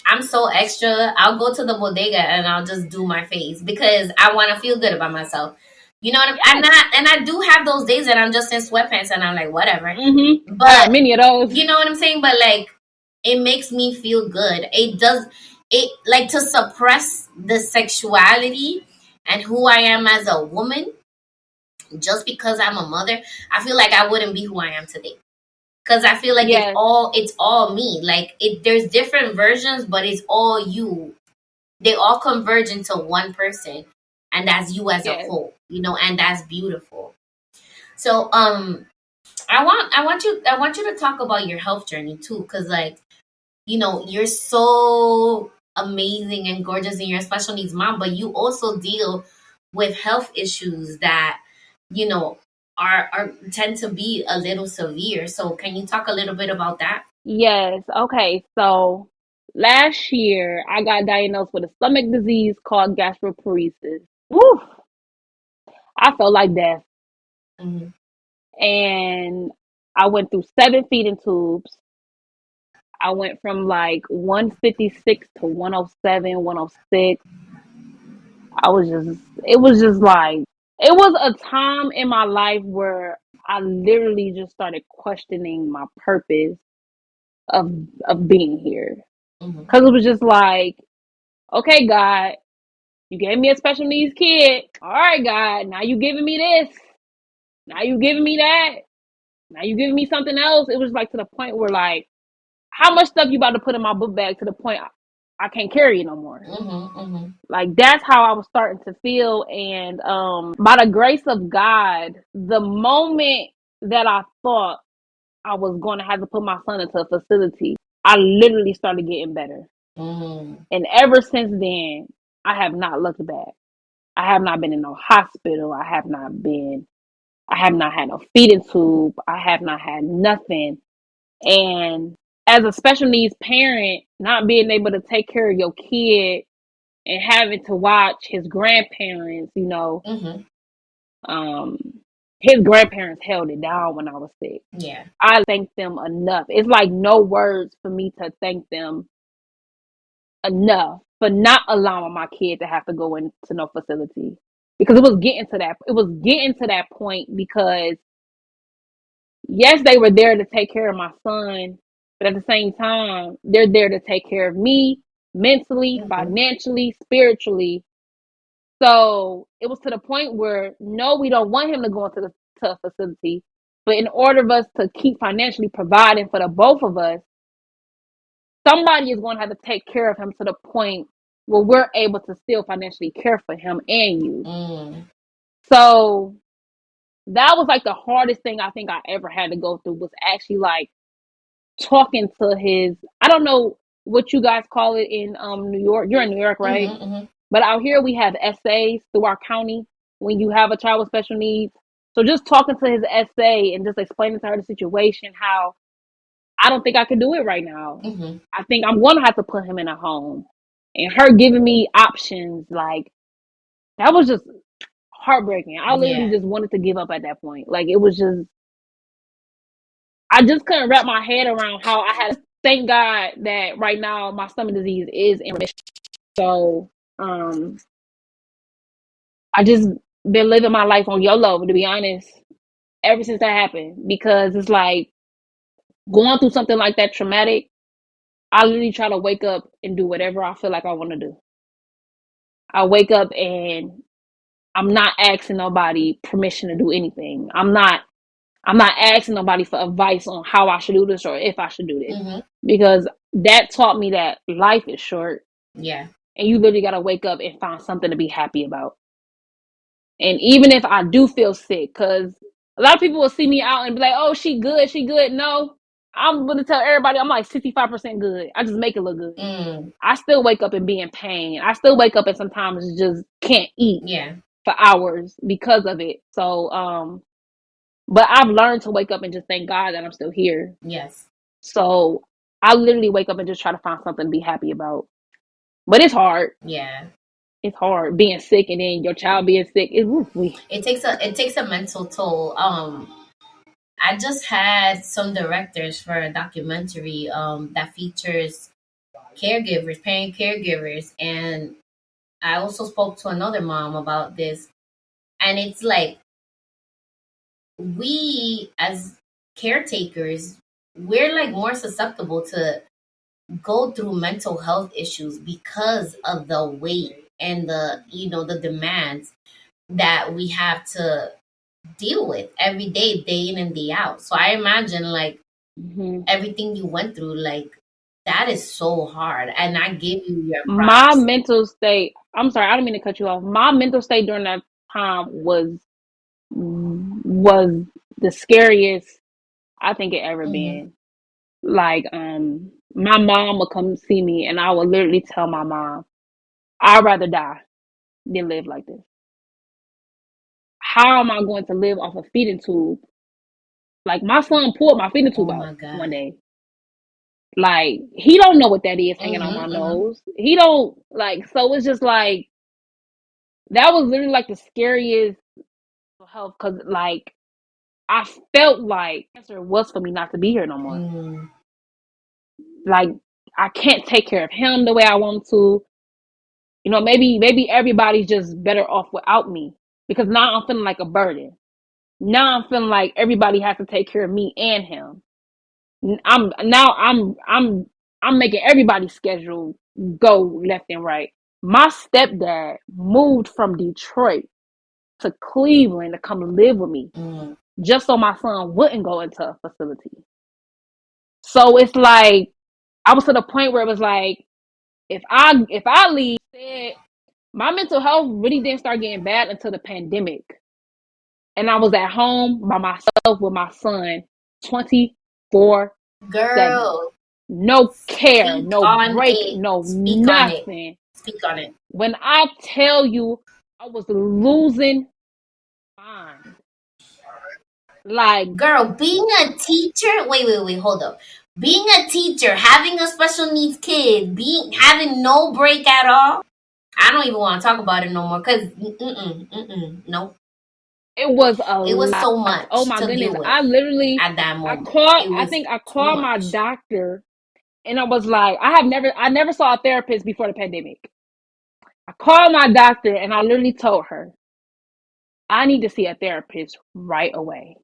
I'm so extra. I'll go to the bodega and I'll just do my face because I want to feel good about myself. You know what I mean? Yes. And I do have those days that I'm just in sweatpants and I'm like, whatever. Mm-hmm. But many of those. You know what I'm saying? But like, it makes me feel good. It like to suppress the sexuality and who I am as a woman just because I'm a mother. I feel like I wouldn't be who I am today. Because I feel like Yes. it's all me. Like there's different versions, but it's all you. They all converge into one person, and that's you as Yes. a whole. You know, and that's beautiful. So I want you to talk about your health journey too, because like, you know, you're so amazing and gorgeous and you're a special needs mom, but you also deal with health issues that, you know, are tend to be a little severe. So can you talk a little bit about that? Yes. Okay. So last year I got diagnosed with a stomach disease called gastroparesis. Woo! I felt like death. Mm-hmm. And I went through 7 feeding tubes. I went from like 156 to 107, 106. It was just like, it was a time in my life where I literally just started questioning my purpose of being here. Because it was just like, okay, God, you gave me a special needs kid. All right, God, now you giving me this. Now you giving me that. Now you giving me something else. It was like to the point where like, how much stuff you about to put in my book bag to the point I can't carry it no more. Like that's how I was starting to feel. And by the grace of God, the moment that I thought I was going to have to put my son into a facility, I literally started getting better. And ever since then, I have not looked back. I have not been in no hospital. I have not had no feeding tube. I have not had nothing. And as a special needs parent, not being able to take care of your kid and having to watch his grandparents, you know, his grandparents held it down when I was sick. Yeah. I thank them enough. It's like no words for me to thank them enough for not allowing my kid to have to go into no facility. Because it was getting to that point because yes, they were there to take care of my son, but at the same time, they're there to take care of me mentally, financially, spiritually. So it was to the point where no, we don't want him to go into the facility, but in order for us to keep financially providing for the both of us, somebody is going to have to take care of him to the point where we're able to still financially care for him and you. So that was like the hardest thing I think I ever had to go through, was actually like talking to his, I don't know what you guys call it in New York. You're in New York, right? But out here we have essays through our county when you have a child with special needs. So just talking to his essay and just explaining to her the situation, how I don't think I can do it right now. I think I'm going to have to put him in a home. And her giving me options, like, that was just heartbreaking. I literally just wanted to give up at that point. Like, it was just, I just couldn't wrap my head around how I had, thank God that right now my stomach disease is in remission. So, I just been living my life on YOLO, to be honest, ever since that happened, because it's like going through something like that traumatic, I literally try to wake up and do whatever I feel like I want to do. I wake up and I'm not asking nobody permission to do anything. I'm not asking nobody for advice on how I should do this or if I should do this, because that taught me that life is short. Yeah. And you literally got to wake up and find something to be happy about. And even if I do feel sick, because a lot of people will see me out and be like, oh, she good. No, I'm going to tell everybody I'm like 65% good. I just make it look good. I still wake up and be in pain. I still wake up and sometimes just can't eat for hours because of it. So, but I've learned to wake up and just thank God that I'm still here. Yes. So I literally wake up and just try to find something to be happy about. But it's hard. Yeah. It's hard being sick and then your child being sick. It takes a mental toll. I just had some directors for a documentary that features caregivers, parent caregivers, and I also spoke to another mom about this. And it's like, we as caretakers, we're like more susceptible to go through mental health issues because of the weight and the demands that we have to deal with every day, day in and day out. So I imagine like everything you went through, like, that is so hard. And I give you your props. My mental state, I'm sorry, I didn't mean to cut you off. My mental state during that time was the scariest I think it ever been. Like, my mom would come see me and I would literally tell my mom, I'd rather die than live like this. How am I going to live off a feeding tube? Like, my son pulled my feeding tube out one day. Like, he don't know what that is hanging on my nose. He don't, like, so it's just like, that was literally like the scariest health, because like, I felt like cancer was for me not to be here no more. Like, I can't take care of him the way I want to. You know, maybe everybody's just better off without me, because now I'm feeling like a burden. Now I'm feeling like everybody has to take care of me and him. I'm making everybody's schedule go left and right. My stepdad moved from Detroit to Cleveland to come live with me, just so my son wouldn't go into a facility. So it's like, I was to the point where it was like, if I leave, my mental health really didn't start getting bad until the pandemic. And I was at home by myself with my son 24/7. Girl. No care, no break, no nothing. Speak on it. When I tell you, I was losing my mind. Like, girl, being a teacher, wait, hold up. Being a teacher, having a special needs kid, having no break at all, I don't even want to talk about it no more, because no. It was so much. Oh my goodness! I literally at that moment. I called my doctor, and I was like, I never saw a therapist before the pandemic. I called my doctor, and I literally told her, I need to see a therapist right away.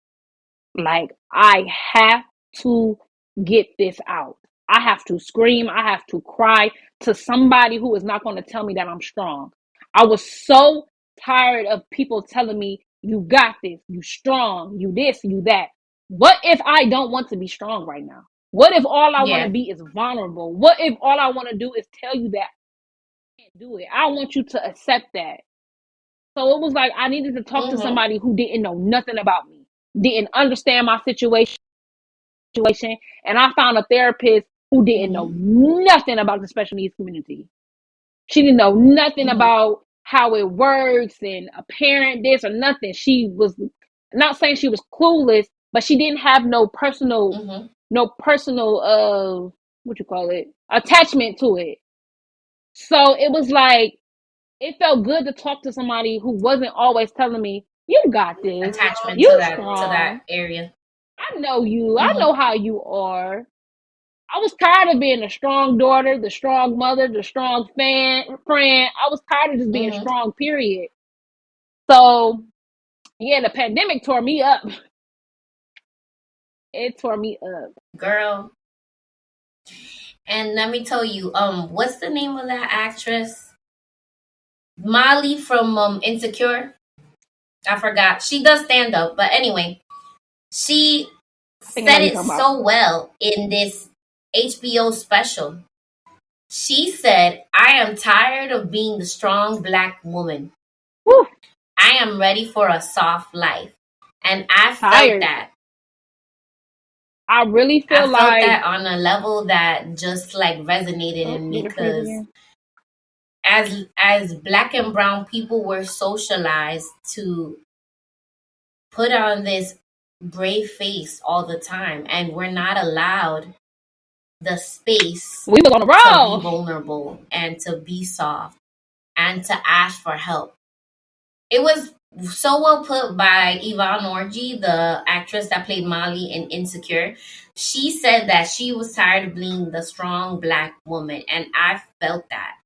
Like, I have to get this out. I have to scream. I have to cry to somebody who is not going to tell me that I'm strong. I was so tired of people telling me, you got this, you strong, you this, you that. What if I don't want to be strong right now? What if all I want to be is vulnerable? What if all I want to do is tell you that I can't do it? I want you to accept that. So it was like I needed to talk to somebody who didn't know nothing about me, didn't understand my situation, and I found a therapist who didn't know nothing about the special needs community. She didn't know nothing about how it works and a parent this or nothing. She was not saying she was clueless, but she didn't have no personal what you call it, attachment to it. So it was like, it felt good to talk to somebody who wasn't always telling me, you got this, attachment you to that area. I know you. I know how you are. I was tired of being the strong daughter, the strong mother, the strong friend. I was tired of just being strong, period. So, yeah, the pandemic tore me up. It tore me up. Girl. And let me tell you, what's the name of that actress? Molly from Insecure. I forgot. She does stand up, but anyway, she said it so well in this HBO special. She said, I am tired of being the strong Black woman. Woo. I am ready for a soft life. And I felt that. I really feel I felt that on a level that just like resonated in me, because as Black and brown people were socialized to put on this brave face all the time, and we're not allowed the space we was on the road to be vulnerable and to be soft and to ask for help. It was so well put by Yvonne Orji, the actress that played Molly in Insecure. She said that she was tired of being the strong Black woman, and I felt that.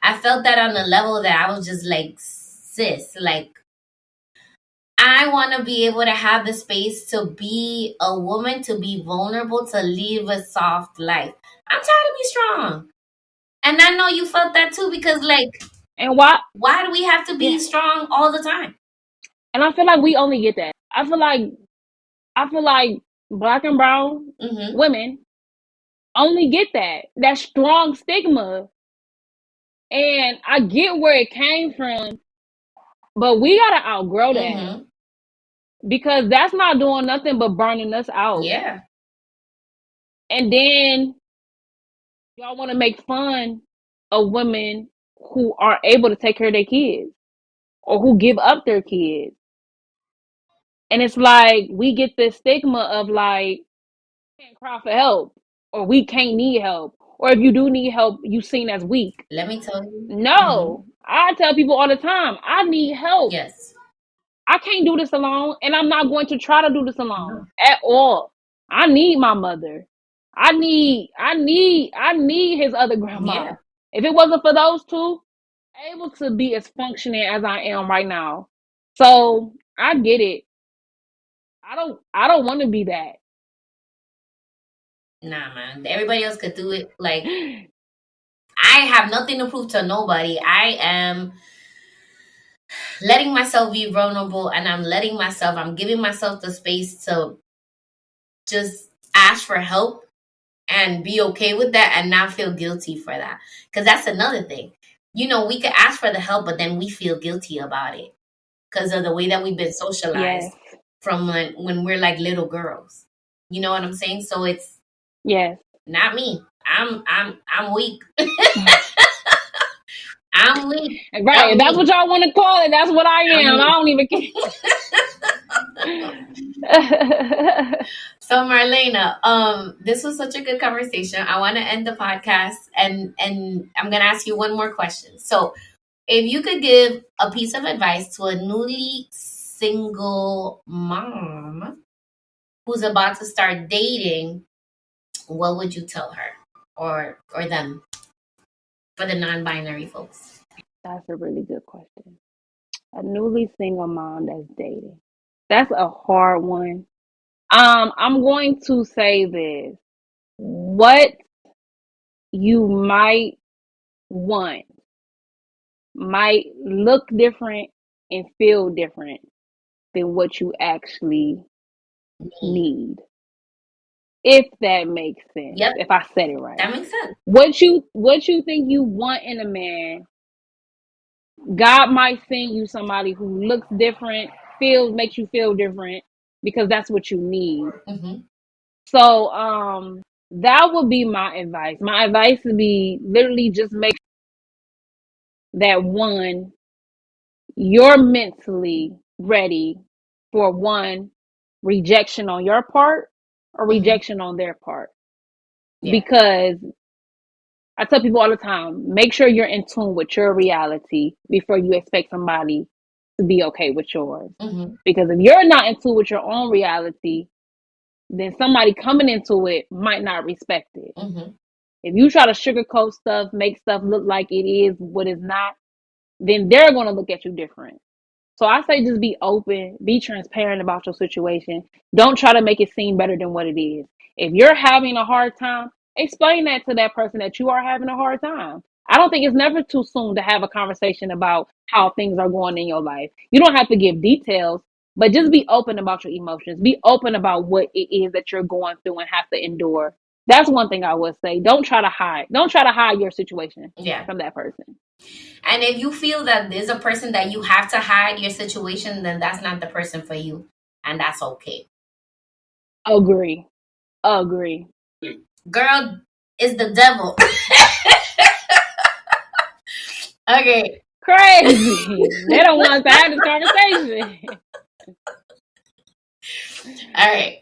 I felt that on the level that I was just like, sis, like, I want to be able to have the space to be a woman, to be vulnerable, to live a soft life. I'm tired of being strong. And I know you felt that too, because like, and why do we have to be strong all the time? And I feel like we only get that. I feel like Black and brown women only get that strong stigma. And I get where it came from, but we gotta outgrow that, because that's not doing nothing but burning us out. Yeah. And then y'all want to make fun of women who are able to take care of their kids or who give up their kids. And it's like, we get this stigma of like, can't cry for help, or we can't need help, or if you do need help, you seen as weak. Let me tell you. No, I tell people all the time, I need help. Yes. I can't do this alone, and I'm not going to try to do this alone at all. I need my mother. I need his other grandma. Yeah. If it wasn't for those two, able to be as functioning as I am right now. So I get it. I don't want to be that. Nah, man. Everybody else could do it. Like, I have nothing to prove to nobody. I am letting myself be vulnerable, and I'm giving myself the space to just ask for help and be okay with that and not feel guilty for that. Because that's another thing. You know, we could ask for the help, but then we feel guilty about it because of the way that we've been socialized from when we're like little girls. You know what I'm saying? So it's not me. I'm weak. I'm weak. Right. That's what y'all want to call it. That's what I am. I don't even care. So Marlana, this was such a good conversation. I want to end the podcast, and I'm gonna ask you one more question. So if you could give a piece of advice to a newly single mom who's about to start dating, what would you tell her or them, for the non-binary folks? That's a really good question. A newly single mom that's dating. That's a hard one. I'm going to say this. What you might want might look different and feel different than what you actually need. If that makes sense. Yep. If I said it right. That makes sense. What you think you want in a man God might send you somebody who looks different, makes you feel different, because that's what you need. So that would be my advice. My advice would be literally just make that one, you're mentally ready for one, rejection on your part or rejection on their part. Because I tell people all the time, make sure you're in tune with your reality before you expect somebody to be okay with yours. Because if you're not in tune with your own reality, then somebody coming into it might not respect it. If you try to sugarcoat stuff, make stuff look like it is what it's not, then they're going to look at you different. So I say just be open, be transparent about your situation. Don't try to make it seem better than what it is. If you're having a hard time, explain that to that person that you are having a hard time. I don't think it's never too soon to have a conversation about how things are going in your life. You don't have to give details, but just be open about your emotions. Be open about what it is that you're going through and have to endure. That's one thing I would say. Don't try to hide. Don't try to hide your situation from that person. And if you feel that there's a person that you have to hide your situation, then that's not the person for you. And that's okay. Agree. Girl is the devil. Okay. Crazy. They don't want to have this conversation. All right.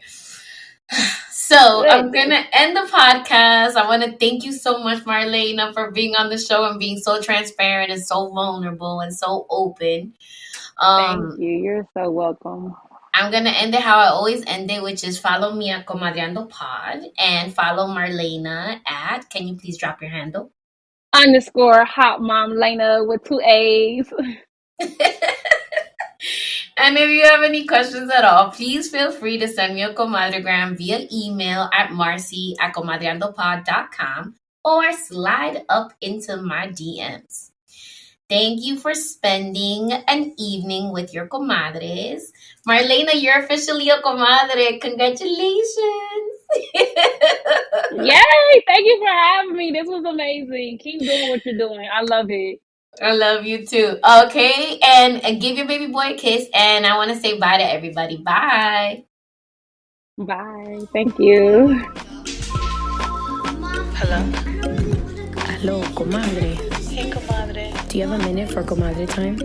So I'm going to end the podcast. I want to thank you so much, Marlana, for being on the show and being so transparent and so vulnerable and so open. Thank you. You're so welcome. I'm going to end it how I always end it, which is follow me at Comadreando Pod and follow Marlana at, can you please drop your handle? _ Hot Mom Lena with 2 A's. And if you have any questions at all, please feel free to send me a Comadre-Gram via email at Marcy@comadreandopod.com or slide up into my DMs. Thank you for spending an evening with your comadres. Marlana, you're officially a comadre. Congratulations. Yay! Thank you for having me. This was amazing. Keep doing what you're doing. I love it. I love you too. Okay, and give your baby boy a kiss. And I want to say bye to everybody. Bye. Bye. Thank you. Hello, comadre. Hey, comadre. Do you have a minute for comadre time?